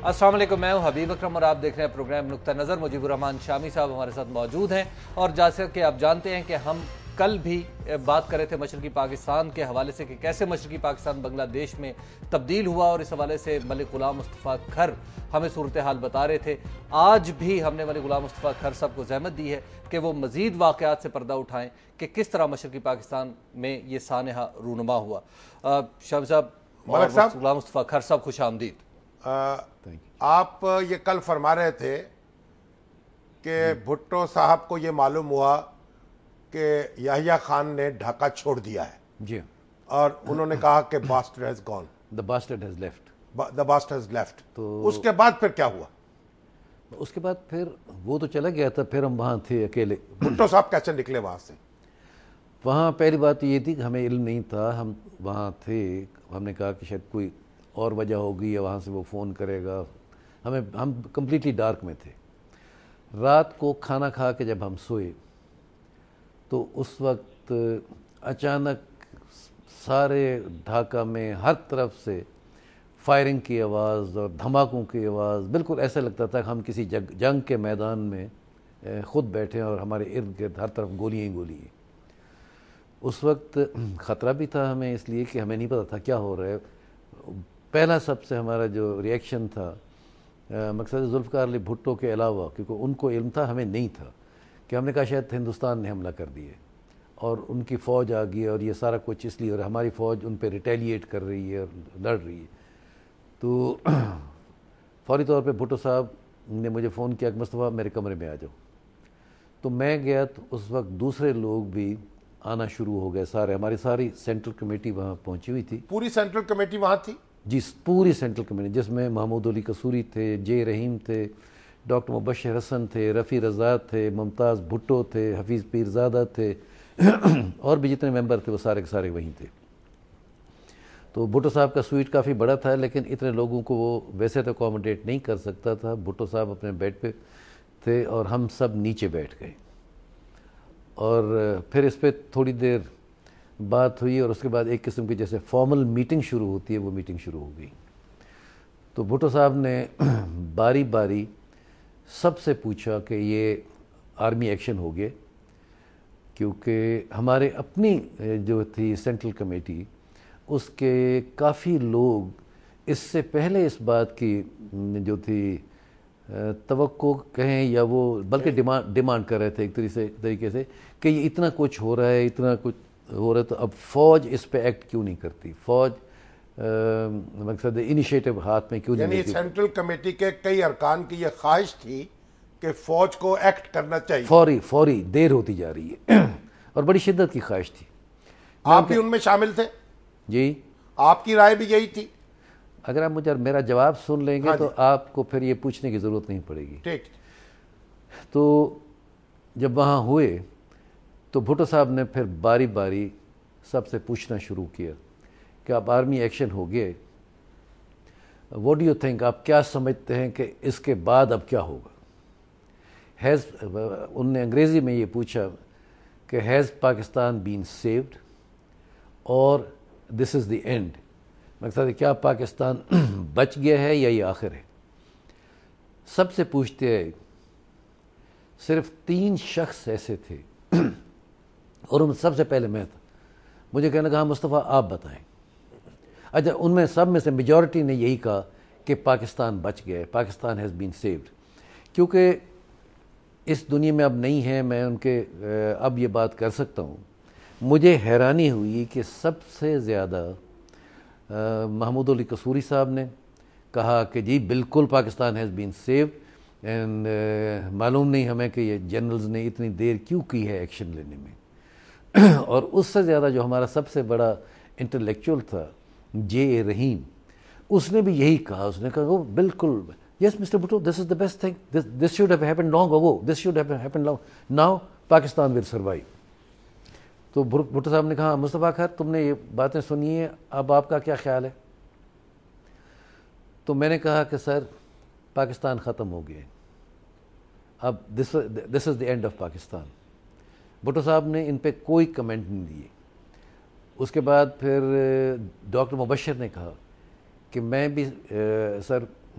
السلام علیکم، میں ہوں حبیب اکرم اور آپ دیکھ رہے ہیں پروگرام نقطہ نظر۔ مجیب الرحمان شامی صاحب ہمارے ساتھ موجود ہیں، اور جیسا کہ آپ جانتے ہیں کہ ہم کل بھی بات کر رہے تھے مشرقی پاکستان کے حوالے سے کہ کیسے مشرقی پاکستان بنگلہ دیش میں تبدیل ہوا، اور اس حوالے سے ملک غلام مصطفیٰ کھر ہمیں صورتحال بتا رہے تھے۔ آج بھی ہم نے ملک غلام مصطفیٰ کھر صاحب کو زحمت دی ہے کہ وہ مزید واقعات سے پردہ اٹھائیں کہ کس طرح مشرقی پاکستان میں یہ سانحہ رونما ہوا۔ شامی صاحب اور غلام مصطفیٰ کھر صاحب، خوش آمدید۔ آپ یہ کل فرما رہے تھے کہ بھٹو صاحب کو یہ معلوم ہوا کہ یحییٰ خان نے ڈھاکہ چھوڑ دیا ہے، جی، اور انہوں نے کہا کہ bastard has gone, the bastard has left. the bastard has left. تو اس کے بعد پھر کیا ہوا؟ اس کے بعد پھر وہ تو چلا گیا تھا، پھر ہم وہاں تھے اکیلے۔ بھٹو صاحب کیسے نکلے وہاں سے؟ وہاں پہلی بات یہ تھی کہ ہمیں علم نہیں تھا، ہم وہاں تھے، ہم نے کہا کہ شاید کوئی اور وجہ ہوگی یا وہاں سے وہ فون کرے گا، ہم کمپلیٹلی ڈارک میں تھے۔ رات کو کھانا کھا کے جب ہم سوئے تو اس وقت اچانک سارے ڈھاکہ میں ہر طرف سے فائرنگ کی آواز اور دھماکوں کی آواز، بالکل ایسا لگتا تھا کہ ہم کسی جنگ کے میدان میں خود بیٹھے ہیں اور ہمارے ارد گرد ہر طرف گولیاں ہی گولی ہیں۔ اس وقت خطرہ بھی تھا ہمیں، اس لیے کہ ہمیں نہیں پتہ تھا کیا ہو رہا ہے۔ پہلا سب سے ہمارا جو ریئیکشن تھا، مقصد ذوالفقار علی بھٹو کے علاوہ، کیونکہ ان کو علم تھا ہمیں نہیں تھا، کہ ہم نے کہا شاید ہندوستان نے حملہ کر دیے اور ان کی فوج آ گئی اور یہ سارا کچھ اس لیے، اور ہماری فوج ان پہ ریٹیلیٹ کر رہی ہے اور لڑ رہی ہے۔ تو فوری طور پہ بھٹو صاحب نے مجھے فون کیا کہ مصطفیٰ میرے کمرے میں آ جاؤ۔ تو میں گیا تو اس وقت دوسرے لوگ بھی آنا شروع ہو گئے، سارے ہماری ساری سینٹرل کمیٹی وہاں پہنچی ہوئی تھی۔ پوری سینٹرل کمیٹی وہاں تھی؟ جی، پوری سینٹرل کمیٹی، جس میں محمود علی قصوری تھے، جے رحیم تھے، ڈاکٹر مبشر حسن تھے، رفیع رضا تھے، ممتاز بھٹو تھے، حفیظ پیرزادہ تھے، اور بھی جتنے ممبر تھے وہ سارے کے سارے وہیں تھے۔ تو بھٹو صاحب کا سویٹ کافی بڑا تھا، لیکن اتنے لوگوں کو وہ ویسے تو اکوموڈیٹ نہیں کر سکتا تھا۔ بھٹو صاحب اپنے بیڈ پہ تھے اور ہم سب نیچے بیٹھ گئے، اور پھر اس پہ تھوڑی دیر بات ہوئی، اور اس کے بعد ایک قسم کی جیسے فارمل میٹنگ شروع ہوتی ہے وہ میٹنگ شروع ہو گئی۔ تو بھٹو صاحب نے باری باری سب سے پوچھا کہ یہ آرمی ایکشن ہو گئے، کیونکہ ہمارے اپنی جو تھی سینٹرل کمیٹی، اس کے کافی لوگ اس سے پہلے اس بات کی جو تھی توقع کہیں یا وہ بلکہ ڈیمانڈ کر رہے تھے ایک طریقے سے کہ یہ اتنا کچھ ہو رہا ہے، اتنا کچھ ہو رہا ہے، تو اب فوج اس پہ ایکٹ کیوں نہیں کرتی، فوج مقصد انیشیٹو ہاتھ میں کیوں نہیں لیتی۔ یعنی سینٹرل کمیٹی کے کئی ارکان کی یہ خواہش تھی کہ فوج کو ایکٹ کرنا چاہیے، فوری دیر ہوتی جا رہی ہے، اور بڑی شدت کی خواہش تھی۔ آپ بھی ان میں شامل تھے؟ جی، آپ کی رائے بھی یہی تھی؟ اگر آپ مجھے میرا جواب سن لیں گے تو آپ کو پھر یہ پوچھنے کی ضرورت نہیں پڑے گی۔ ٹھیک۔ تو جب وہاں ہوئے تو بھٹو صاحب نے پھر باری باری سب سے پوچھنا شروع کیا کہ اب آرمی ایکشن ہو گئے، واٹ ڈو یو تھنک، آپ کیا سمجھتے ہیں کہ اس کے بعد اب کیا ہوگا؟ ان نے انگریزی میں یہ پوچھا کہ ہیز پاکستان بین سیوڈ اور دس از دی اینڈ، مقصد ہے کیا پاکستان بچ گیا ہے یا یہ آخر ہے؟ سب سے پوچھتے ہیں، صرف 3 شخص ایسے تھے اور ان سب سے پہلے میں تھا، مجھے کہنے کہا مصطفیٰ آپ بتائیں۔ اچھا، ان میں سب میں سے میجورٹی نے یہی کہا کہ پاکستان بچ گیا ہے، پاکستان ہیز بین سیوڈ، کیونکہ اس دنیا میں اب نہیں ہے، میں ان کے اب یہ بات کر سکتا ہوں۔ مجھے حیرانی ہوئی کہ سب سے زیادہ محمود علی قصوری صاحب نے کہا کہ جی بالکل Pakistan has been saved, and معلوم نہیں ہمیں کہ یہ جنرلز نے اتنی دیر کیوں کی ہے ایکشن لینے میں۔ اور اس سے زیادہ جو ہمارا سب سے بڑا انٹلیکچوئل تھا، جے رحیم، اس نے بھی یہی کہا، اس نے کہا وہ بالکل یس mister Bhutto, this is the best thing, this should have happen long اگو، this should have happen long, now Pakistan will survive. تو بھٹو صاحب نے کہا مصطفیٰ کھر تم نے یہ باتیں سنی ہیں، اب آپ کا کیا خیال ہے؟ تو میں نے کہا کہ سر پاکستان ختم ہو گیا، اب this is the end of Pakistan. Bhutto صاحب نے ان پہ کوئی کمنٹ نہیں دیے۔ اس کے بعد پھر ڈاکٹر مبشر نے کہا کہ میں بھی سر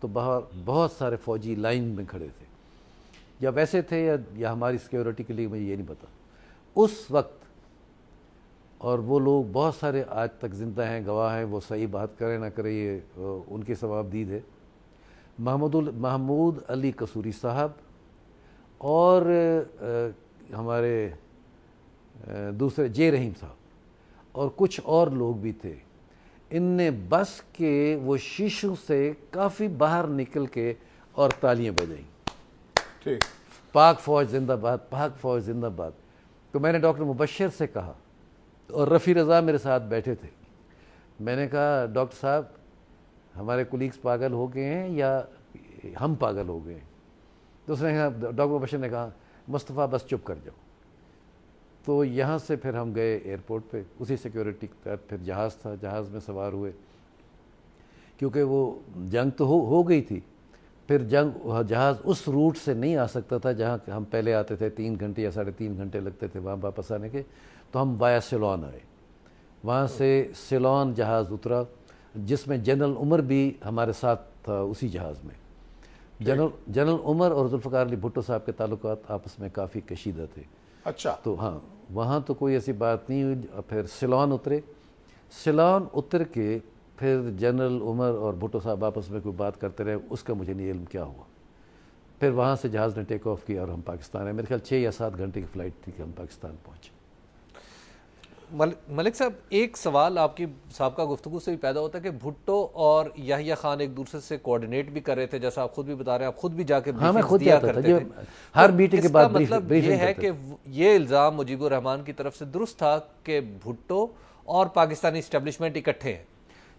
تو باہر بہت سارے فوجی لائن میں کھڑے تھے، یا ویسے تھے یا ہماری سیکیورٹی کے لیے، مجھے یہ نہیں پتا اس وقت. اور وہ لوگ بہت سارے آج تک زندہ ہیں، گواہ ہیں، وہ صحیح بات کرے نہ کرے یہ ان کی ثوابدید ہے. محمود علی قصوری صاحب اور ہمارے دوسرے جے رحیم صاحب اور کچھ اور لوگ بھی تھے. ان نے بس کے وہ شیشوں سے کافی باہر نکل کے اور تالیاں بجائیں، ٹھیک، پاک فوج زندہ باد، پاک فوج زندہ باد. تو میں نے ڈاکٹر مبشر سے کہا، اور رفیع رضا میرے ساتھ بیٹھے تھے، میں نے کہا ڈاکٹر صاحب ہمارے کولیگز پاگل ہو گئے ہیں یا ہم پاگل ہو گئے ہیں؟ تو اس نے کہا، ڈاکٹر مبشر نے کہا مصطفیٰ بس چپ کر جاؤ. تو یہاں سے پھر ہم گئے ایئرپورٹ پہ، اسی سیکیورٹی کے تحت. پھر جہاز تھا، جہاز میں سوار ہوئے، کیونکہ وہ جنگ تو ہو گئی تھی. پھر جہاز اس روٹ سے نہیں آ سکتا تھا جہاں ہم پہلے آتے تھے، 3 گھنٹے یا 3.5 گھنٹے لگتے تھے وہاں واپس آنے کے. تو ہم وایا سیلون آئے، وہاں سے سیلون جہاز اترا جس میں جنرل عمر بھی ہمارے ساتھ تھا اسی جہاز میں. جنرل عمر اور ذوالفقار علی بھٹو صاحب کے تعلقات آپس میں کافی کشیدہ تھے. اچھا. تو ہاں وہاں تو کوئی ایسی بات نہیں ہوئی. پھر سیلون اترے، سیلون اتر کے پھر جنرل عمر اور بھٹو صاحب آپس میں کوئی بات کرتے رہے، اس کا مجھے نہیں علم کیا ہوا. پھر وہاں سے جہاز نے ٹیک آف کیا اور ہم پاکستان آئے. میرے خیال 6 یا 7 گھنٹے کی فلائٹ تھی کہ ہم پاکستان پہنچے. ملک صاحب، ایک سوال آپ کی سابقہ گفتگو سے بھی پیدا ہوتا ہے کہ بھٹو اور یحییٰ خان ایک دوسرے سے کوآرڈینیٹ بھی کر رہے تھے، جیسا آپ خود بھی بتا رہے ہیں، آپ خود بھی جا کے خود دیا جاتا کرتے تھا تھے. ہر میٹنگ کے بعد. مطلب یہ ہے کہ یہ الزام مجیب الرحمان کی طرف سے درست تھا کہ بھٹو اور پاکستانی اسٹیبلشمنٹ اکٹھے ہیں.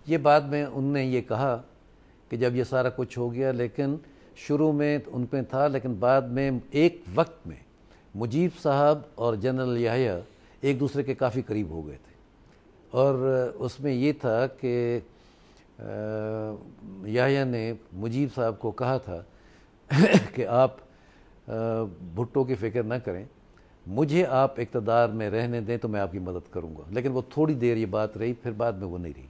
یہ بعد میں ان نے یہ کہا کہ جب یہ سارا کچھ ہو گیا، لیکن شروع میں ان پہ تھا، لیکن بعد میں ایک وقت میں مجیب صاحب اور جنرل یحییٰ ایک دوسرے کے کافی قریب ہو گئے تھے. اور اس میں یہ تھا کہ یحییٰ نے مجیب صاحب کو کہا تھا کہ آپ بھٹو کی فکر نہ کریں، مجھے آپ اقتدار میں رہنے دیں تو میں آپ کی مدد کروں گا. لیکن وہ تھوڑی دیر یہ بات رہی، پھر بعد میں وہ نہیں رہی.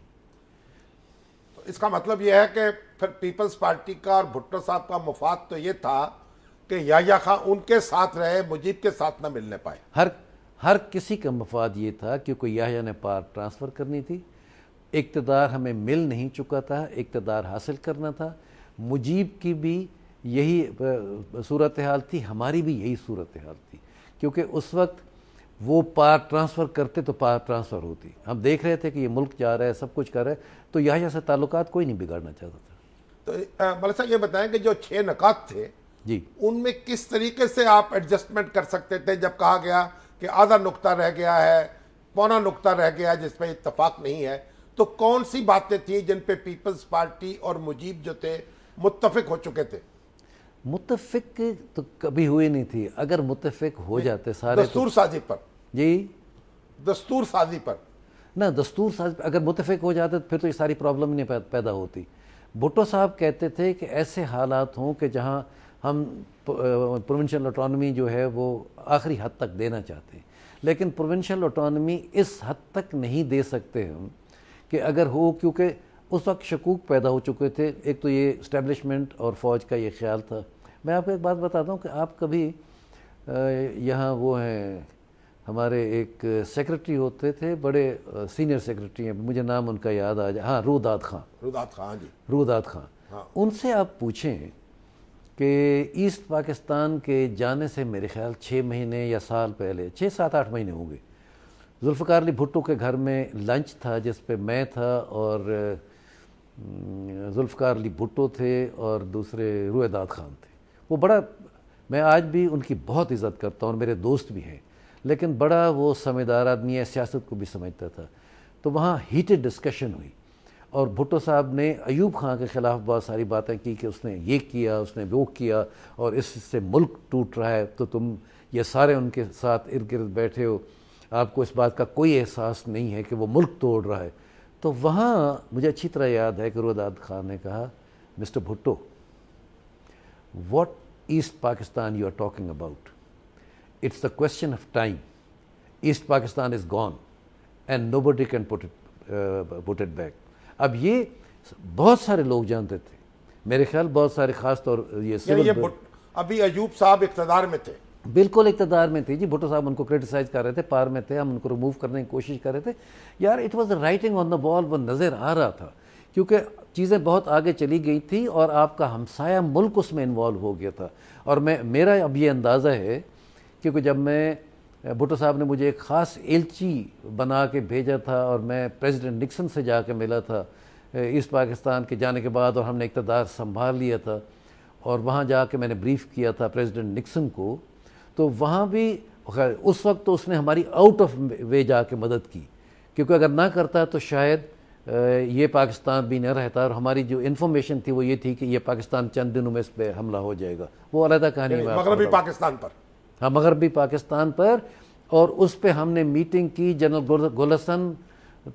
تو اس کا مطلب یہ ہے کہ پھر پیپلز پارٹی کا اور بھٹو صاحب کا مفاد تو یہ تھا کہ یحییٰ خان ان کے ساتھ رہے، مجیب کے ساتھ نہ ملنے پائے. ہر کسی کا مفاد یہ تھا، کیونکہ یحییٰ نے پار ٹرانسفر کرنی تھی، اقتدار ہمیں مل نہیں چکا تھا، اقتدار حاصل کرنا تھا. مجیب کی بھی یہی صورتحال تھی، ہماری بھی یہی صورتحال تھی، کیونکہ اس وقت وہ پار ٹرانسفر کرتے تو پار ٹرانسفر ہوتی. ہم دیکھ رہے تھے کہ یہ ملک جا رہا ہے، سب کچھ کر رہا ہے، تو یحییٰ سے تعلقات کوئی نہیں بگاڑنا چاہتا تھا. تو ملک صاحب یہ بتائیں کہ جو 6 نکات تھے جی، ان میں کس طریقے سے آپ ایڈجسٹمنٹ کر سکتے تھے جب کہا گیا کہ آدھا نقطہ رہ گیا ہے، پونا نقطہ رہ گیا جس پہ اتفاق نہیں ہے؟ تو کون سی باتیں تھیں جن پہ پیپلز پارٹی اور مجیب جو تھے متفق ہو چکے تھے؟ متفق تو کبھی ہوئی نہیں تھی. اگر متفق ہو جاتے سارے، دستور سازی پر. جی، دستور سازی پر نہ دستور ساز اگر متفق ہو جاتے پھر تو یہ ساری پرابلم نہیں پیدا ہوتی. بھٹو صاحب کہتے تھے کہ ایسے حالات ہوں کہ جہاں ہم پروونشل اٹانومی جو ہے وہ آخری حد تک دینا چاہتے ہیں، لیکن پروونشل اٹانومی اس حد تک نہیں دے سکتے ہم کہ اگر ہو، کیونکہ اس وقت شکوک پیدا ہو چکے تھے. ایک تو یہ اسٹیبلشمنٹ اور فوج کا یہ خیال تھا. میں آپ کو ایک بات بتاتا ہوں کہ آپ کبھی یہاں وہ ہیں ہمارے ایک سیکرٹری ہوتے تھے، بڑے سینئر سیکرٹری ہیں، مجھے نام ان کا یاد آ جائے، ہاں، روداد خان. جی، روداد خان. ان سے آپ پوچھیں کہ ایسٹ پاکستان کے جانے سے میرے خیال 6 مہینے یا سال پہلے، 6-7-8 مہینے ہوں گے، ذوالفقار علی بھٹو کے گھر میں لنچ تھا جس پہ میں تھا اور ذوالفقار علی بھٹو تھے اور دوسرے رویداد خان تھے. وہ بڑا، میں آج بھی ان کی بہت عزت کرتا ہوں اور میرے دوست بھی ہیں، لیکن بڑا وہ سمجھدار آدمی ہے، سیاست کو بھی سمجھتا تھا. تو وہاں ہیٹڈ ڈسکشن ہوئی اور بھٹو صاحب نے ایوب خان کے خلاف بہت ساری باتیں کی کہ اس نے یہ کیا، اس نے وہ کیا اور اس سے ملک ٹوٹ رہا ہے، تو تم یہ سارے ان کے ساتھ ارد گرد بیٹھے ہو، آپ کو اس بات کا کوئی احساس نہیں ہے کہ وہ ملک توڑ رہا ہے. تو وہاں مجھے اچھی طرح یاد ہے کہ روداد خان نے کہا، mister Bhutto, what East Pakistan you are talking about? It's the question of time. East Pakistan is gone and nobody can put it back. اب یہ بہت سارے لوگ جانتے تھے میرے خیال بہت سارے خاص طور ابھی ایوب صاحب اقتدار میں تھے، بالکل اقتدار میں تھے جی. بھٹو صاحب ان کو کرٹیسائز کر رہے تھے، پار میں تھے، ہم ان کو ریموو کرنے کی کوشش کر رہے تھے. یار اٹ واز رائٹنگ آن دا وال، وہ نظر آ رہا تھا کیونکہ چیزیں بہت آگے چلی گئی تھی اور آپ کا ہمسایہ ملک اس میں انوالو ہو گیا تھا. اور میرا اب یہ اندازہ ہے کیونکہ جب میں بھٹو صاحب نے مجھے ایک خاص ایلچی بنا کے بھیجا تھا اور میں پریزیڈنٹ نکسن سے جا کے ملا تھا ایسٹ پاکستان کے جانے کے بعد، اور ہم نے اقتدار سنبھال لیا تھا، اور وہاں جا کے میں نے بریف کیا تھا پریزیڈنٹ نکسن کو. تو وہاں بھی اس وقت تو اس نے ہماری آؤٹ آف وے جا کے مدد کی، کیونکہ اگر نہ کرتا تو شاید یہ پاکستان بھی نہ رہتا. اور ہماری جو انفارمیشن تھی وہ یہ تھی کہ یہ پاکستان چند دنوں میں اس پہ حملہ ہو جائے گا. وہ علیحدہ کہانی میں مغربی پاکستان پر، ہاں مغربی پاکستان پر. اور اس پہ ہم نے میٹنگ کی، جنرل گولسن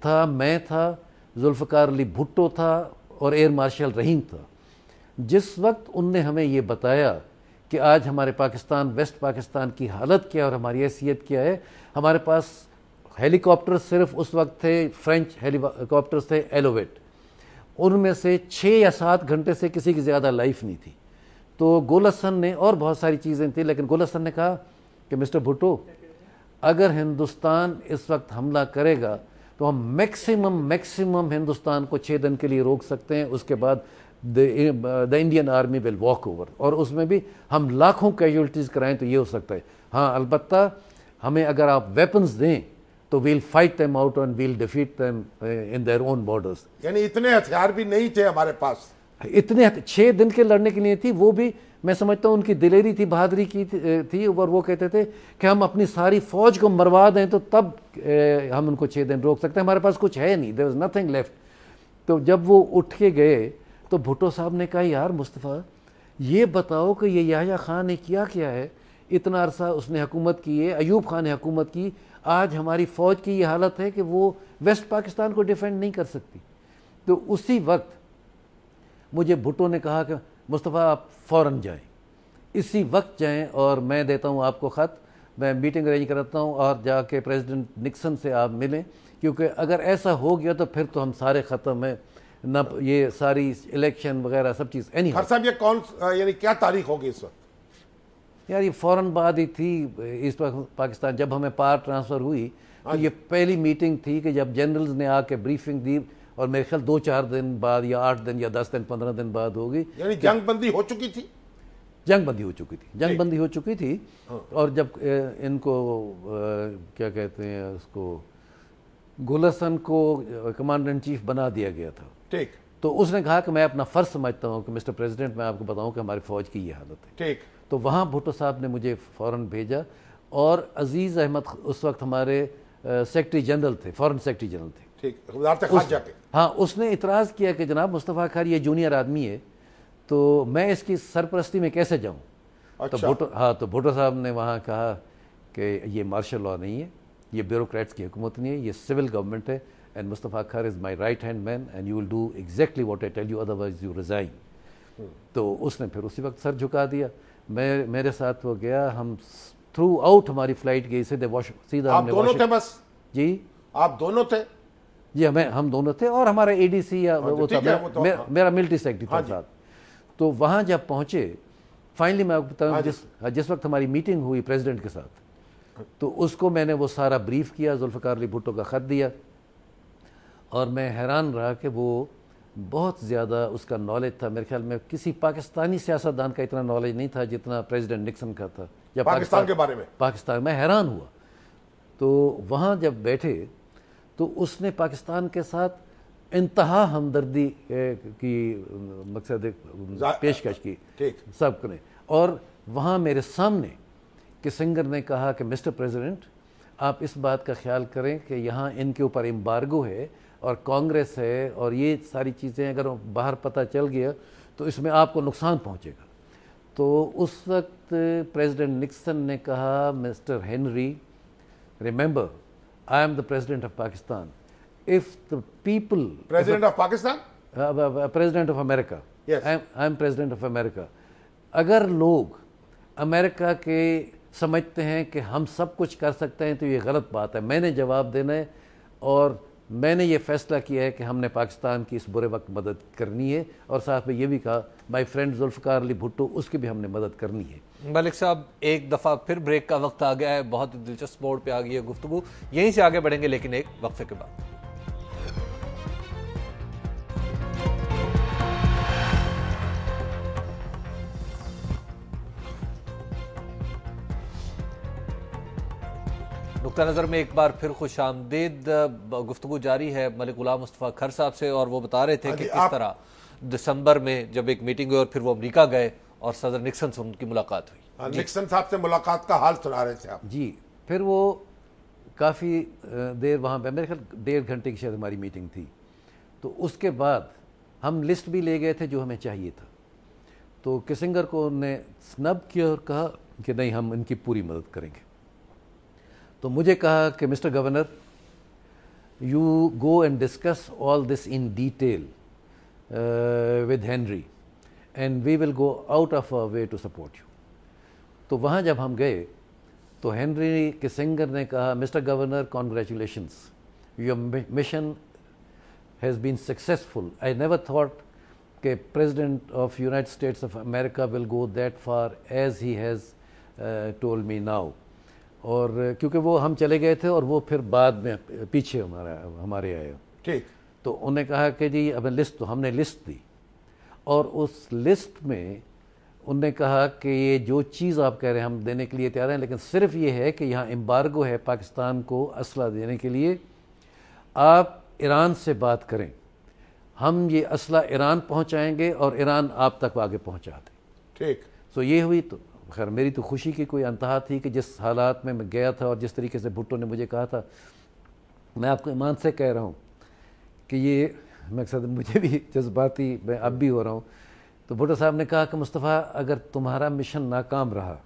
تھا، میں تھا، ذوالفقار علی بھٹو تھا اور ایئر مارشل رحیم تھا. جس وقت ان نے ہمیں یہ بتایا کہ آج ہمارے پاکستان، ویسٹ پاکستان کی حالت کیا اور ہماری حیثیت کیا ہے، ہمارے پاس ہیلی کاپٹر صرف اس وقت تھے، فرینچ ہیلی کاپٹرز تھے ایلویٹ، ان میں سے 6 یا 7 گھنٹے سے کسی کی زیادہ لائف نہیں تھی. تو گولسن نے، اور بہت ساری چیزیں تھیں، لیکن گولسن نے کہا کہ مسٹر بھٹو اگر ہندوستان اس وقت حملہ کرے گا تو ہم میکسیمم ہندوستان کو 6 دن کے لیے روک سکتے ہیں، اس کے بعد the Indian army will walk over, اور اس میں بھی ہم لاکھوں کیجولٹیز کرائیں تو یہ ہو سکتا ہے. ہاں البتہ ہمیں اگر آپ ویپنز دیں تو we'll fight them out and we'll defeat them in their own borders. یعنی اتنے ہتھیار بھی نہیں تھے ہمارے پاس، اتنے 6 دن کے لڑنے کے لیے تھی. وہ بھی میں سمجھتا ہوں ان کی دلیری تھی، بہادری کی تھی، اور وہ کہتے تھے کہ ہم اپنی ساری فوج کو مروا دیں تو تب ہم ان کو 6 دن روک سکتے ہیں، ہمارے پاس کچھ ہے نہیں، there was nothing left. تو جب وہ اٹھ کے گئے تو بھٹو صاحب نے کہا یار مصطفیٰ یہ بتاؤ کہ یہ یحییٰ خان نے کیا ہے، اتنا عرصہ اس نے حکومت کی ہے، ایوب خان نے حکومت کی، آج ہماری فوج کی یہ حالت ہے کہ وہ ویسٹ پاکستان کو ڈیفینڈ نہیں کر سکتی. تو اسی وقت مجھے بھٹو نے کہا کہ مصطفیٰ آپ فوراً جائیں، اسی وقت جائیں، اور میں دیتا ہوں آپ کو خط، میں میٹنگ ارینج کراتا ہوں اور جا کے پریزیڈنٹ نکسن سے آپ ملیں، کیونکہ اگر ایسا ہو گیا تو پھر تو ہم سارے ختم ہیں، نہ یہ ساری الیکشن وغیرہ سب چیز. صاحب یہ یعنی کیا تاریخ ہوگی اس وقت؟ یار یہ فوراً بعد ہی تھی ایسٹ پاکستان، جب ہمیں پار ٹرانسفر ہوئی تو یہ پہلی میٹنگ تھی کہ جب جنرلز نے آ کے بریفنگ دی، اور میرے خیال 2-4 دن بعد یا 8 دن یا 10 دن 15 دن بعد ہوگی. یعنی جنگ بندی ہو چکی تھی، جنگ بندی ہو چکی تھی. اور جب ان کو کیا کہتے ہیں اس کو، گولسن کو کمانڈر ان چیف بنا دیا گیا تھا، ٹھیک، تو اس نے کہا کہ میں اپنا فرض سمجھتا ہوں کہ مسٹر پریزیڈنٹ میں آپ کو بتاؤں کہ ہماری فوج کی یہ حالت ہے. ٹھیک. تو وہاں بھٹو صاحب نے مجھے فوراً بھیجا، اور عزیز احمد اس وقت ہمارے سیکرٹری جنرل تھے، فورن سیکرٹری جنرل تھے، ٹھیک، وزارت خارجہ کے. ہاں اس نے اعتراض کیا کہ جناب مصطفیٰ خیر یہ جونیئر آدمی ہے تو میں اس کی سرپرستی میں کیسے جاؤں. تو بھٹو صاحب نے وہاں کہا کہ یہ مارشل لاء نہیں ہے، یہ بیوروکریٹس کی حکومت نہیں ہے، یہ سول گورنمنٹ ہے، and Mustafa Khar is my right hand man and you will do exactly what I tell you otherwise you resign. تو اس نے پھر اسی وقت سر جھکا دیا. میرے ساتھ وہ گیا، ہم تھرو آؤٹ ہماری فلائٹ گئی سیدھا. آپ دونوں تھے بس؟ جی آپ دونوں تھے؟ جی ہم دونوں تھے، اور ہمارا اے ڈی سی یا وہ تھا، میرا ملٹری سیکرٹری تھا ساتھ. تو وہاں جب پہنچے فائنلی میں آپ کو بتاؤں جس وقت ہماری میٹنگ ہوئی پریزیڈنٹ کے ساتھ، تو اس کو میں نے وہ سارا بریف کیا، ذوالفقار علی بھٹو کا خط دیا، اور میں حیران رہا کہ وہ بہت زیادہ اس کا نالج تھا. میرے خیال میں کسی پاکستانی سیاستدان کا اتنا نالج نہیں تھا جتنا پریزیڈنٹ نکسن کا تھا یا پاکستان کے بارے میں. پاکستان میں حیران ہوا. تو وہاں جب بیٹھے تو اس نے پاکستان کے ساتھ انتہا ہمدردی کی مقصد پیشکش کی سب نے. اور وہاں میرے سامنے کسنگر نے کہا کہ مسٹر پریزیڈنٹ آپ اس بات کا خیال کریں کہ یہاں ان کے اوپر امبارگو ہے اور کانگریس ہے، اور یہ ساری چیزیں اگر باہر پتہ چل گیا تو اس میں آپ کو نقصان پہنچے گا. تو اس وقت پریزیڈنٹ نکسن نے کہا mister Henry remember I am the President of Pakistan. If the people... President of Pakistan? President of America. Yes. I am President of America. اگر لوگ امریکہ کے سمجھتے ہیں کہ ہم سب کچھ کر سکتے ہیں تو یہ غلط بات ہے. میں نے جواب دینا ہے، اور میں نے یہ فیصلہ کیا ہے کہ ہم نے پاکستان کی اس برے وقت مدد کرنی ہے، اور ساتھ میں یہ بھی کہا مائی فرینڈ ذوالفقار علی بھٹو، اس کی بھی ہم نے مدد کرنی ہے۔ ملک صاحب ایک دفعہ پھر بریک کا وقت آ گیا ہے، بہت دلچسپ موڑ پہ آ گئی ہے گفتگو، یہیں سے آگے بڑھیں گے لیکن ایک وقفے کے بعد۔ نقطہ نظر میں ایک بار پھر خوش آمدید، گفتگو جاری ہے ملک غلام مصطفیٰ کھر صاحب سے، اور وہ بتا رہے تھے کہ کس طرح دسمبر میں جب ایک میٹنگ ہوئی اور پھر وہ امریکہ گئے اور صدر نکسن سے ان کی ملاقات ہوئی۔ نکسن صاحب سے ملاقات کا حال سنا رہے تھے آپ۔ جی، پھر وہ کافی دیر وہاں پہ، میرے خیال 1.5 گھنٹے کی شاید ہماری میٹنگ تھی، تو اس کے بعد ہم لسٹ بھی لے گئے تھے جو ہمیں چاہیے تھا، تو کسنگر کو انہوں نے سنب کیا اور کہا کہ نہیں ہم ان کی پوری مدد کریں گے۔ تو مجھے کہا کہ mister governor you go and discuss all this in detail with Henry and we will go out of our way to support you. تو وہاں جب ہم گئے تو ہینری کسنگر نے کہا mister governor congratulations, your mission has been successful, I never thought کہ president of United States of America will go that far as he has told me now, اور کیونکہ وہ ہم چلے گئے تھے اور وہ پھر بعد میں پیچھے ہمارے آئے، ٹھیک، تو انہوں نے کہا کہ جی اب لسٹ، تو ہم نے لسٹ دی، اور اس لسٹ میں انہوں نے کہا کہ یہ جو چیز آپ کہہ رہے ہیں ہم دینے کے لیے تیار ہیں، لیکن صرف یہ ہے کہ یہاں امبارگو ہے پاکستان کو اسلحہ دینے کے لیے، آپ ایران سے بات کریں، ہم یہ اسلحہ ایران پہنچائیں گے اور ایران آپ تک آگے پہنچا دیں۔ ٹھیک، سو یہ ہوئی، تو خیر میری تو خوشی کی کوئی انتہا تھی کہ جس حالات میں گیا تھا اور جس طریقے سے بھٹو نے مجھے کہا تھا، میں آپ کو ایمان سے کہہ رہا ہوں کہ یہ مقصد مجھے بھی جذباتی میں اب بھی ہو رہا ہوں، تو بھٹو صاحب نے کہا کہ مصطفیٰ اگر تمہارا مشن ناکام رہا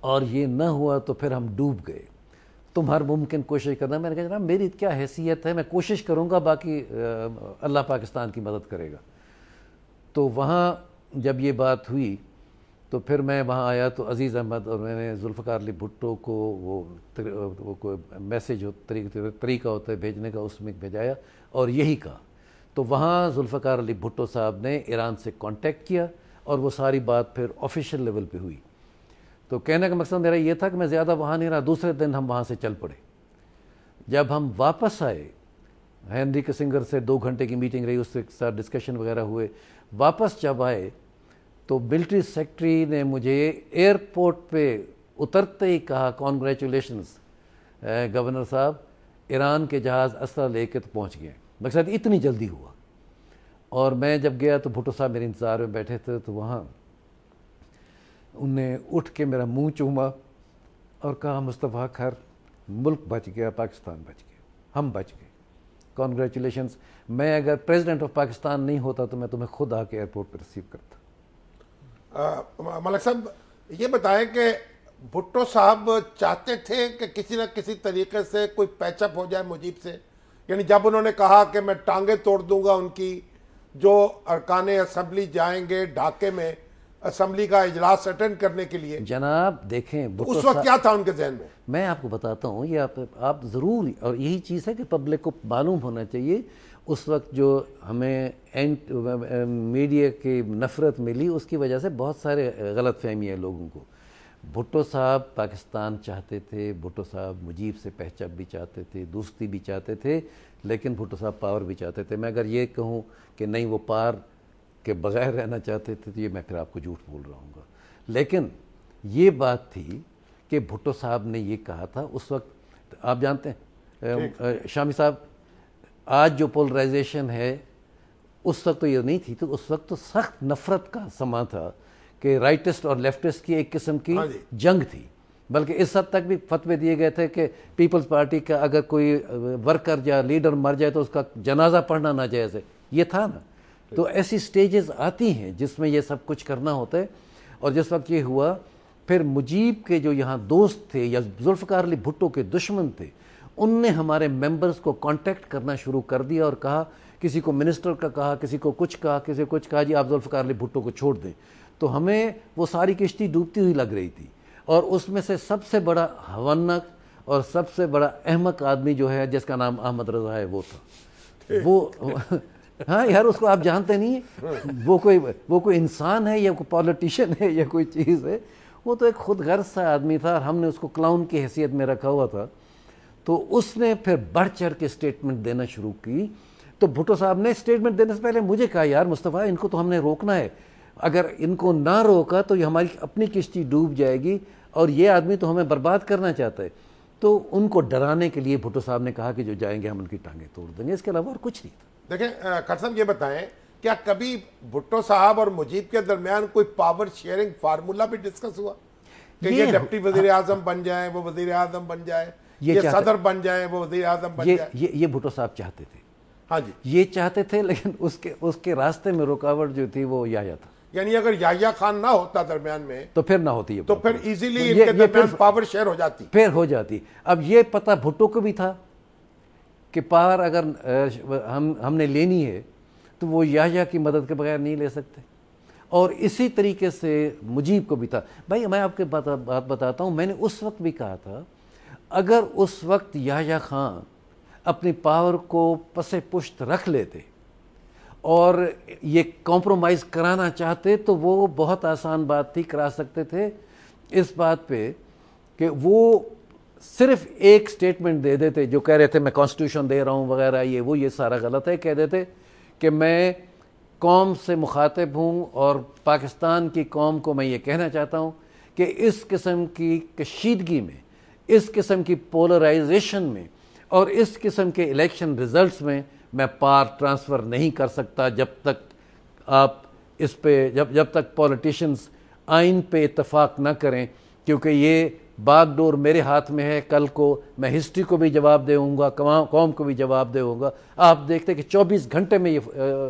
اور یہ نہ ہوا تو پھر ہم ڈوب گئے، تم ہر ممکن کوشش کرنا۔ میں نے کہا جناب میری کیا حیثیت ہے، میں کوشش کروں گا، باقی اللہ پاکستان کی مدد کرے گا۔ تو وہاں جب یہ بات ہوئی تو پھر میں وہاں آیا تو عزیز احمد اور میں نے ذوالفقار علی بھٹو کو وہ کوئی میسیج طریقہ ہوتا ہے بھیجنے کا، اس میں بھیجایا اور یہی کہا، تو وہاں ذوالفقار علی بھٹو صاحب نے ایران سے کانٹیکٹ کیا اور وہ ساری بات پھر آفیشیل لیول پہ ہوئی۔ تو کہنے کا مقصد میرا یہ تھا کہ میں زیادہ وہاں نہیں رہا، دوسرے دن ہم وہاں سے چل پڑے۔ جب ہم واپس آئے، ہینری کسنگر سے 2 گھنٹے کی میٹنگ رہی، اس کے ساتھ ڈسکشن وغیرہ ہوئے، واپس جب آئے تو ملٹری سیکٹری نے مجھے ایئرپورٹ پہ اترتے ہی کہا کانگریچولیشنز گورنر صاحب، ایران کے جہاز اسلحہ لے کے تو پہنچ گئے۔ مقصد اتنی جلدی ہوا۔ اور میں جب گیا تو بھٹو صاحب میرے انتظار میں بیٹھے تھے، تو وہاں انہوں نے اٹھ کے میرا منہ چوما اور کہا مصطفیٰ کھر ملک بچ گیا، پاکستان بچ گیا، ہم بچ گئے، کانگریچولیشنز۔ میں اگر پریزیڈنٹ آف پاکستان نہیں ہوتا تو میں تمہیں خود آ کے ایئرپورٹ پہ ریسیو کرتا۔ ملک صاحب یہ بتائیں کہ بھٹو صاحب چاہتے تھے کہ کسی نہ کسی طریقے سے کوئی پیچ اپ ہو جائے مجیب سے، یعنی جب انہوں نے کہا کہ میں ٹانگیں توڑ دوں گا ان کی، جو ارکان اسمبلی جائیں گے ڈھاکے میں اسمبلی کا اجلاس اٹینڈ کرنے کے لیے، جناب دیکھیں اس وقت کیا تھا ان کے ذہن میں آپ کو بتاتا ہوں، یہ آپ ضرور، اور یہی چیز ہے کہ پبلک کو معلوم ہونا چاہیے، اس وقت جو ہمیں میڈیا کی نفرت ملی اس کی وجہ سے بہت سارے غلط فہمی ہیں لوگوں کو۔ بھٹو صاحب پاکستان چاہتے تھے، بھٹو صاحب مجیب سے پہچان بھی چاہتے تھے، دوستی بھی چاہتے تھے، لیکن بھٹو صاحب پاور بھی چاہتے تھے۔ میں اگر یہ کہوں کہ نہیں وہ پاور کے بغیر رہنا چاہتے تھے تو یہ میں پھر آپ کو جھوٹ بول رہا ہوں گا، لیکن یہ بات تھی کہ بھٹو صاحب نے یہ کہا تھا اس وقت، آپ جانتے ہیں شامی صاحب، آج جو پولرائزیشن ہے اس وقت تو یہ نہیں تھی، تو اس وقت تو سخت نفرت کا سما تھا کہ رائٹسٹ اور لیفٹسٹ کی ایک قسم کی جنگ تھی، بلکہ اس حد تک بھی فتوے دیے گئے تھے کہ پیپلز پارٹی کا اگر کوئی ورکر یا لیڈر مر جائے تو اس کا جنازہ پڑھنا ناجائز ہے، یہ تھا نا۔ تو ایسی سٹیجز آتی ہیں جس میں یہ سب کچھ کرنا ہوتا ہے، اور جس وقت یہ ہوا پھر مجیب کے جو یہاں دوست تھے یا ذوالفقار علی بھٹو کے دشمن تھے، ان نے ہمارے ممبرز کو کانٹیکٹ کرنا شروع کر دیا اور کہا، کسی کو منسٹر کا کہا، کسی کو کچھ کہا، کسی کو کچھ کہا، جی آپ ذوالفقار علی بھٹو کو چھوڑ دیں۔ تو ہمیں وہ ساری کشتی ڈوبتی ہوئی لگ رہی تھی، اور اس میں سے سب سے بڑا ہونک اور سب سے بڑا احمق آدمی جو ہے جس کا نام احمد رضا ہے وہ تھا. وہ ہاں یار اس کو آپ جانتے نہیں ہیں, وہ کوئی انسان ہے یا کوئی پالیٹیشین ہے یا کوئی چیز ہے. وہ تو ایک خود غرض سا آدمی تھا اور ہم نے اس کو کلاؤن کی حیثیت میں رکھا ہوا تھا. تو اس نے پھر بڑھ چڑھ کے اسٹیٹمنٹ دینا شروع کی. تو بھٹو صاحب نے اسٹیٹمنٹ دینے سے پہلے مجھے کہا یار مصطفیٰ ان کو تو ہم نے روکنا ہے, اگر ان کو نہ روکا تو یہ ہماری اپنی کشتی ڈوب جائے گی اور یہ آدمی تو ہمیں برباد کرنا چاہتا ہے. تو ان کو ڈرانے کے لیے بھٹو صاحب نے کہا کہ جو جائیں گے ہم ان کی ٹانگیں توڑ دیں گے, اس کے علاوہ اور کچھ نہیں تھا. دیکھیں خٹک صاحب یہ بتائیں, کیا کبھی بھٹو صاحب اور مجیب کے درمیان کوئی پاور شیئرنگ فارمولا بھی ڈسکس ہوا کہ یہ ڈپٹی وزیر اعظم بن جائیں وہ وزیر اعظم بن جائے, یہ صدر بن جائیں وہ وزیر اعظم بن جائے؟ یہ بھٹو صاحب چاہتے تھے. ہاں جی, یہ چاہتے تھے, لیکن اس کے راستے میں رکاوٹ جو تھی وہ یحییٰ تھا. یعنی اگر یحییٰ خان نہ ہوتا درمیان میں تو پھر نہ ہوتی, تو پھر ایزیلی ان کے درمیان پاور شیئر ہو جاتی. پھر ہو جاتی. اب یہ پتہ بھٹو کو بھی تھا کہ پاور اگر ہم نے لینی ہے تو وہ یحییٰ کی مدد کے بغیر نہیں لے سکتے, اور اسی طریقے سے مجیب کو بھی تھا. بھائی میں آپ کے بات بتاتا ہوں, میں نے اس وقت بھی کہا تھا اگر اس وقت یحییٰ خان اپنی پاور کو پس پشت رکھ لیتے اور یہ کمپرومائز کرانا چاہتے تو وہ بہت آسان بات تھی, کرا سکتے تھے اس بات پہ کہ وہ صرف ایک سٹیٹمنٹ دے دیتے جو کہہ رہے تھے میں کانسٹیٹیوشن دے رہا ہوں وغیرہ, یہ سارا غلط ہے. کہہ دیتے کہ میں قوم سے مخاطب ہوں اور پاکستان کی قوم کو میں یہ کہنا چاہتا ہوں کہ اس قسم کی کشیدگی میں, اس قسم کی پولرائزیشن میں اور اس قسم کے الیکشن ریزلٹس میں میں پار ٹرانسفر نہیں کر سکتا جب تک آپ اس پہ جب تک پولیٹیشنز آئین پہ اتفاق نہ کریں, کیونکہ یہ باغ ڈور میرے ہاتھ میں ہے. کل کو میں ہسٹری کو بھی جواب دوں گا, قوم کو بھی جواب دوں گا. آپ دیکھتے کہ 24 گھنٹے میں یہ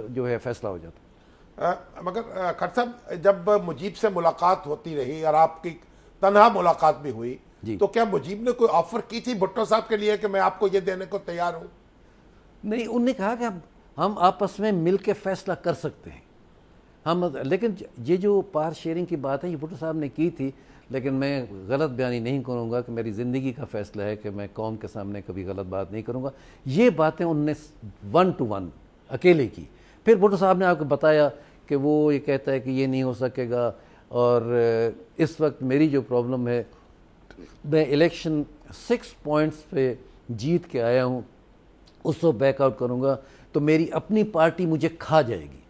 جو ہے فیصلہ ہو جاتا. مگر خٹک صاحب جب مجیب سے ملاقات ہوتی رہی اور آپ کی تنہا ملاقات بھی ہوئی تو کیا مجیب نے کوئی آفر کی تھی بھٹو صاحب کے لیے کہ میں آپ کو یہ دینے کو تیار ہوں؟ نہیں, انہوں نے کہا کہ ہم آپس میں مل کے فیصلہ کر سکتے ہیں ہم, لیکن یہ جو پار شیئرنگ کی بات ہے یہ بھٹو صاحب نے کی تھی, لیکن میں غلط بیانی نہیں کروں گا کہ میری زندگی کا فیصلہ ہے کہ میں قوم کے سامنے کبھی غلط بات نہیں کروں گا. یہ باتیں انہوں نے 1 to 1 اکیلے کی. پھر بھٹو صاحب نے آپ کو بتایا کہ وہ یہ کہتا ہے کہ یہ نہیں ہو سکے گا, اور اس وقت میری جو پرابلم ہے میں الیکشن 6 پوائنٹس پہ جیت کے آیا ہوں, اس کو بیک آؤٹ کروں گا تو میری اپنی پارٹی مجھے کھا جائے گی,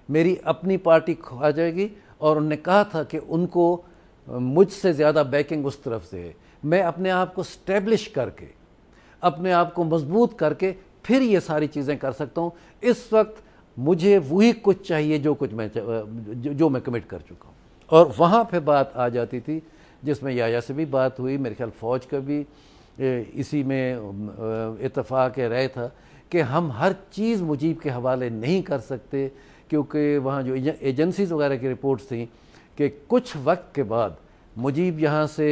میری اپنی پارٹی کھا جائے گی. اور انہوں نے کہا تھا کہ ان کو مجھ سے زیادہ بیکنگ اس طرف سے ہے, میں اپنے آپ کو اسٹیبلش کر کے اپنے آپ کو مضبوط کر کے پھر یہ ساری چیزیں کر سکتا ہوں. اس وقت مجھے وہی کچھ چاہیے جو میں کمٹ کر چکا ہوں. اور وہاں پہ بات آ جاتی تھی جس میں یحییٰ سے بھی بات ہوئی, میرے خیال فوج کا بھی اسی میں اتفاق رائے تھا کہ ہم ہر چیز مجیب کے حوالے نہیں کر سکتے, کیونکہ وہاں جو ایجنسیز وغیرہ کی رپورٹس تھیں کہ کچھ وقت کے بعد مجیب یہاں سے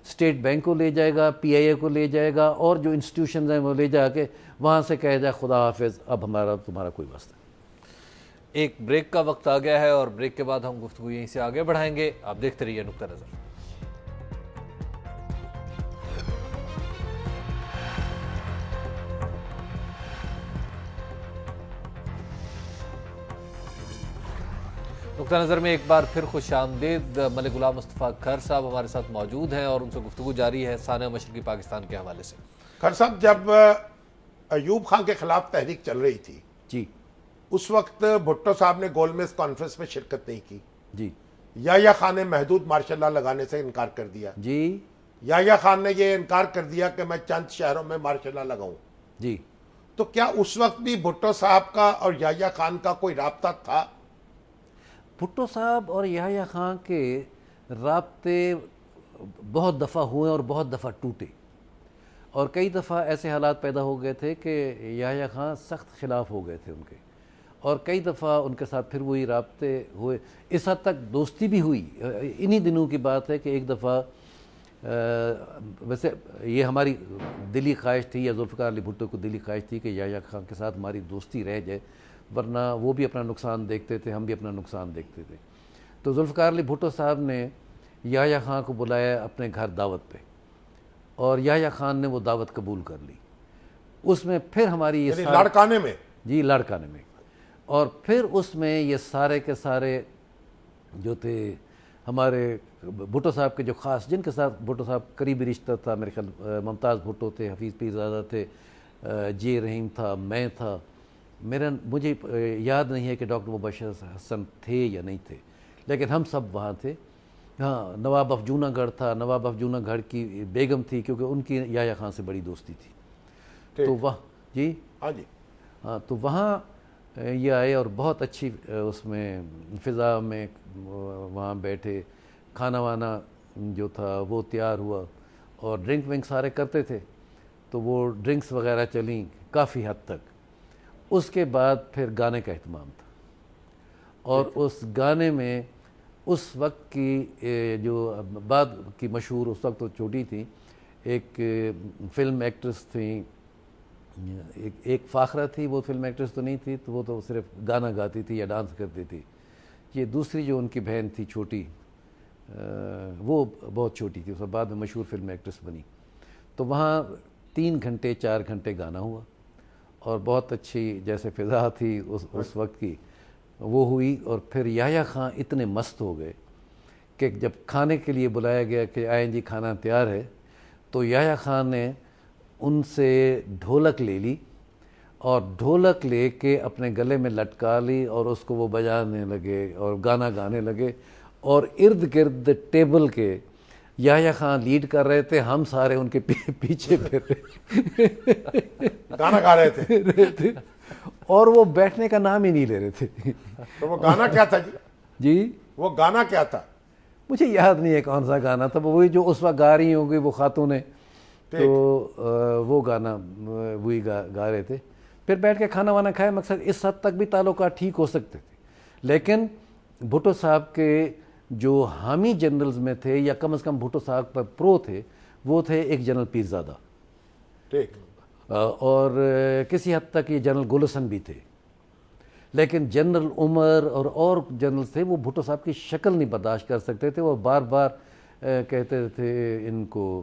اسٹیٹ بینک کو لے جائے گا, پی آئی اے کو لے جائے گا, اور جو انسٹیٹیوشنز ہیں وہ لے جا کے وہاں سے کہے جائے خدا حافظ, اب تمہارا کوئی واسطہ. ایک بریک کا وقت آ گیا ہے اور بریک کے بعد ہم گفتگو یہیں سے آگے بڑھائیں گے. آپ دیکھتے رہیے نقطہ نظر. نقطہ نظر میں ایک بار پھر خوش آمدید. ملک غلام مصطفیٰ کھر صاحب ہمارے ساتھ موجود ہیں اور ان سے گفتگو جاری ہے سانحہ مشرقی پاکستان کے حوالے سے. کھر صاحب جب ایوب خان کے خلاف تحریک چل رہی تھی جی, اس وقت بھٹو صاحب نے گول میز کانفرنس میں شرکت نہیں کی جی, یحییٰ خان نے محدود مارشل لا لگانے سے انکار کر دیا جی, یحییٰ خان نے یہ انکار کر دیا کہ میں چند شہروں میں مارشل لا لگاؤں جی. تو کیا اس وقت بھی بھٹو صاحب کا اور یحییٰ خان کا کوئی رابطہ تھا؟ بھٹو صاحب اور یحییٰ خان کے رابطے بہت دفعہ ہوئے اور بہت دفعہ ٹوٹے, اور کئی دفعہ ایسے حالات پیدا ہو گئے تھے کہ یحییٰ خان سخت خلاف ہو گئے تھے ان کے, اور کئی دفعہ ان کے ساتھ پھر وہی رابطے ہوئے. اس حد تک دوستی بھی ہوئی. انہی دنوں کی بات ہے کہ ایک دفعہ ویسے یہ ہماری دلی خواہش تھی, یا ذوالفقار علی بھٹو کو دلی خواہش تھی کہ یحییٰ خان کے ساتھ ہماری دوستی رہ جائے, ورنہ وہ بھی اپنا نقصان دیکھتے تھے, ہم بھی اپنا نقصان دیکھتے تھے. تو ذوالفقار علی بھٹو صاحب نے یحییٰ خان کو بلایا اپنے گھر دعوت پہ, اور یحییٰ خان نے وہ دعوت قبول کر لی. اس میں پھر ہماری یہ لاڑکانے میں, جی لاڑکانے میں, اور پھر اس میں یہ سارے کے سارے جو تھے ہمارے بھٹو صاحب کے جو خاص, جن کے ساتھ بھٹو صاحب قریبی رشتہ تھا, میرے خیال ممتاز بھٹو تھے, حفیظ پیرزادہ تھے, جے رحیم تھا, میں تھا, مجھے یاد نہیں ہے کہ ڈاکٹر مبشر حسن تھے یا نہیں تھے, لیکن ہم سب وہاں تھے. ہاں, نواب افجونہ گڑھ تھا, نواب افجونہ گڑھ کی بیگم تھی, کیونکہ ان کی یحییٰ خان سے بڑی دوستی تھی. تو وہاں جی ہاں, تو وہاں یہ آئے اور بہت اچھی اس میں فضا میں وہاں بیٹھے, کھانا وانا جو تھا وہ تیار ہوا, اور ڈرنک ونک سارے کرتے تھے, تو وہ ڈرنکس وغیرہ چلیں کافی حد تک. اس کے بعد پھر گانے کا اہتمام تھا, اور اس گانے میں اس وقت کی جو بعد کی مشہور, اس وقت تو چھوٹی تھی, ایک فلم ایکٹریس تھیں, ایک فاخرہ تھی, وہ فلم ایکٹریس تو نہیں تھی, تو وہ تو صرف گانا گاتی تھی یا ڈانس کرتی تھی. یہ دوسری جو ان کی بہن تھی چھوٹی, وہ بہت چھوٹی تھی, اس بعد میں مشہور فلم ایکٹریس بنی. تو وہاں 3 گھنٹے 4 گھنٹے گانا ہوا, اور بہت اچھی جیسے فضا تھی اس وقت کی وہ ہوئی. اور پھر یحییٰ خان اتنے مست ہو گئے کہ جب کھانے کے لیے بلایا گیا کہ آئیں جی کھانا تیار ہے, تو یحییٰ خان نے ان سے ڈھولک لے لی, اور ڈھولک لے کے اپنے گلے میں لٹکا لی, اور اس کو وہ بجانے لگے اور گانا گانے لگے, اور ارد گرد ٹیبل کے یحییٰ خان لیڈ کر رہے تھے, ہم سارے ان کے پیچھے پھر گانا گا رہے تھے, اور وہ بیٹھنے کا نام ہی نہیں لے رہے تھے. تو وہ گانا کیا تھا جی؟ وہ گانا کیا تھا؟ مجھے یاد نہیں ہے کون سا گانا تھا, وہی جو اس وقت گا رہی ہوں گی وہ خاتونیں, تو وہ گانا وہی گا رہے تھے. پھر بیٹھ کے کھانا وانا کھائے. مقصد اس حد تک بھی تعلقات ٹھیک ہو سکتے تھے, لیکن بھٹو صاحب کے جو حامی جنرلز میں تھے, یا کم از کم بھٹو صاحب پر پرو تھے, وہ تھے ایک جنرل پیرزادہ, اور کسی حد تک یہ جنرل گل حسن بھی تھے. لیکن جنرل عمر اور جنرل تھے, وہ بھٹو صاحب کی شکل نہیں برداشت کر سکتے تھے, وہ بار بار کہتے تھے ان کو,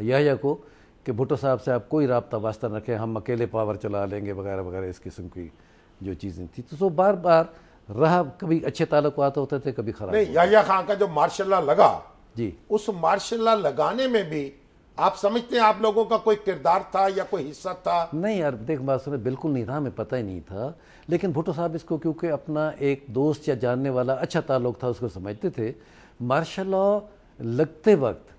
یحییٰ کو, کہ بھٹو صاحب سے آپ کوئی رابطہ واسطہ نہ رکھیں, ہم اکیلے پاور چلا لیں گے وغیرہ وغیرہ, اس قسم کی جو چیزیں تھیں. تو سو بار بار رہا, کبھی اچھے تعلقات ہوتے تھے, کبھی خراب. نہیں, یحییٰ خان کا جو مارشل لا لگا, جی, اس مارشل لا لگانے میں بھی آپ سمجھتے ہیں آپ لوگوں کا کوئی کردار تھا یا کوئی حصہ تھا؟ نہیں یار, دیکھ بات سنے, بالکل نہیں تھا, ہمیں پتہ ہی نہیں تھا. لیکن بھٹو صاحب اس کو کیونکہ اپنا ایک دوست یا جاننے والا اچھا تعلق تھا, اس کو سمجھتے تھے. مارشل لا لگتے وقت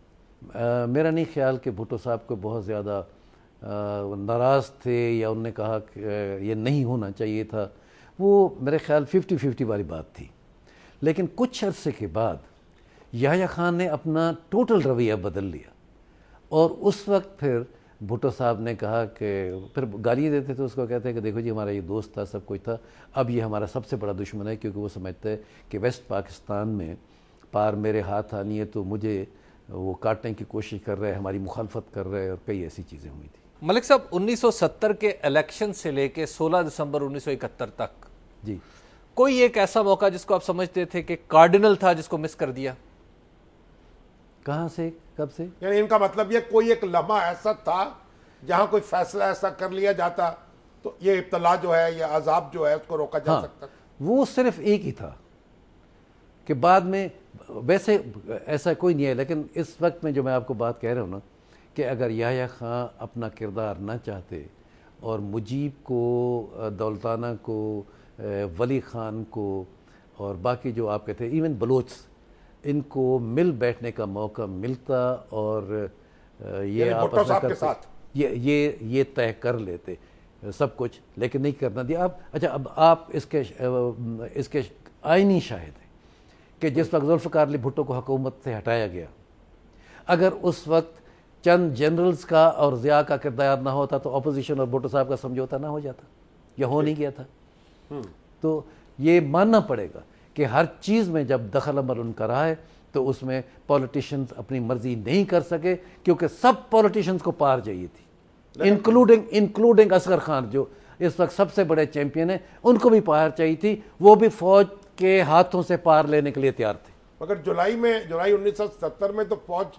میرا نہیں خیال کہ بھٹو صاحب کو بہت زیادہ ناراض تھے, یا انہوں نے کہا کہ یہ نہیں ہونا چاہیے تھا. وہ میرے خیال 50-50 والی بات تھی. لیکن کچھ عرصے کے بعد یحییٰ خان نے اپنا ٹوٹل رویہ بدل لیا, اور اس وقت پھر بھٹو صاحب نے کہا کہ, پھر گالی دیتے تھے اس کو, کہتے ہیں کہ دیکھو جی ہمارا یہ دوست تھا, سب کچھ تھا, اب یہ ہمارا سب سے بڑا دشمن ہے, کیونکہ وہ سمجھتا ہے کہ ویسٹ پاکستان میں پار میرے ہاتھ آنی ہے, تو مجھے وہ کاٹنے کی کوشش کر رہے, ہماری مخالفت کر رہے, اور کئی ایسی چیزیں ہوئی تھیں. ملک صاحب 1970 کے الیکشن سے لے کے 16 دسمبر 1971 تک, جی, کوئی ایک ایسا موقع جس کو آپ سمجھتے تھے کہ کارڈینل تھا, جس کو مس کر دیا؟ کہاں سے, کب سے؟ یعنی ان کا مطلب یہ کوئی ایک لمحہ ایسا تھا جہاں کوئی فیصلہ ایسا کر لیا جاتا تو یہ ابتلا جو ہے, یہ عذاب جو ہے, اس کو روکا جا سکتا تھا. وہ صرف ایک ہی تھا کہ بعد میں ویسے ایسا کوئی نہیں ہے. لیکن اس وقت میں جو میں آپ کو بات کہہ رہا ہوں نا, کہ اگر یحییٰ خان اپنا کردار نہ چاہتے, اور مجیب کو, دولتانہ کو, ولی خان کو, اور باقی جو آپ کہتے ہیں ایون بلوچ, ان کو مل بیٹھنے کا موقع ملتا, اور یہ بھٹو صاحب کے ساتھ یہ طے کر لیتے سب کچھ, لیکن نہیں کرنا دیا. اب اچھا, اب آپ اس کے آئینی شاہد ہیں کہ جس وقت ذوالفقار علی بھٹو کو حکومت سے ہٹایا گیا, اگر اس وقت چند جنرلز کا اور ضیاء کا کردار نہ ہوتا تو اپوزیشن اور بھٹو صاحب کا سمجھوتا نہ ہو جاتا, یا ہو نہیں گیا تھا. تو یہ ماننا پڑے گا کہ ہر چیز میں جب دخل عمل ان کا رہا ہے, تو اس میں پولیٹیشنز اپنی مرضی نہیں کر سکے, کیونکہ سب پولیٹیشنز کو پار چاہیے تھی, انکلوڈنگ اصغر خان جو اس وقت سب سے بڑے چیمپئن ہیں, ان کو بھی پار چاہیے تھی. وہ بھی فوج کے ہاتھوں سے پار لینے کے لیے تیار تھے. مگر جولائی 1970 میں تو فوج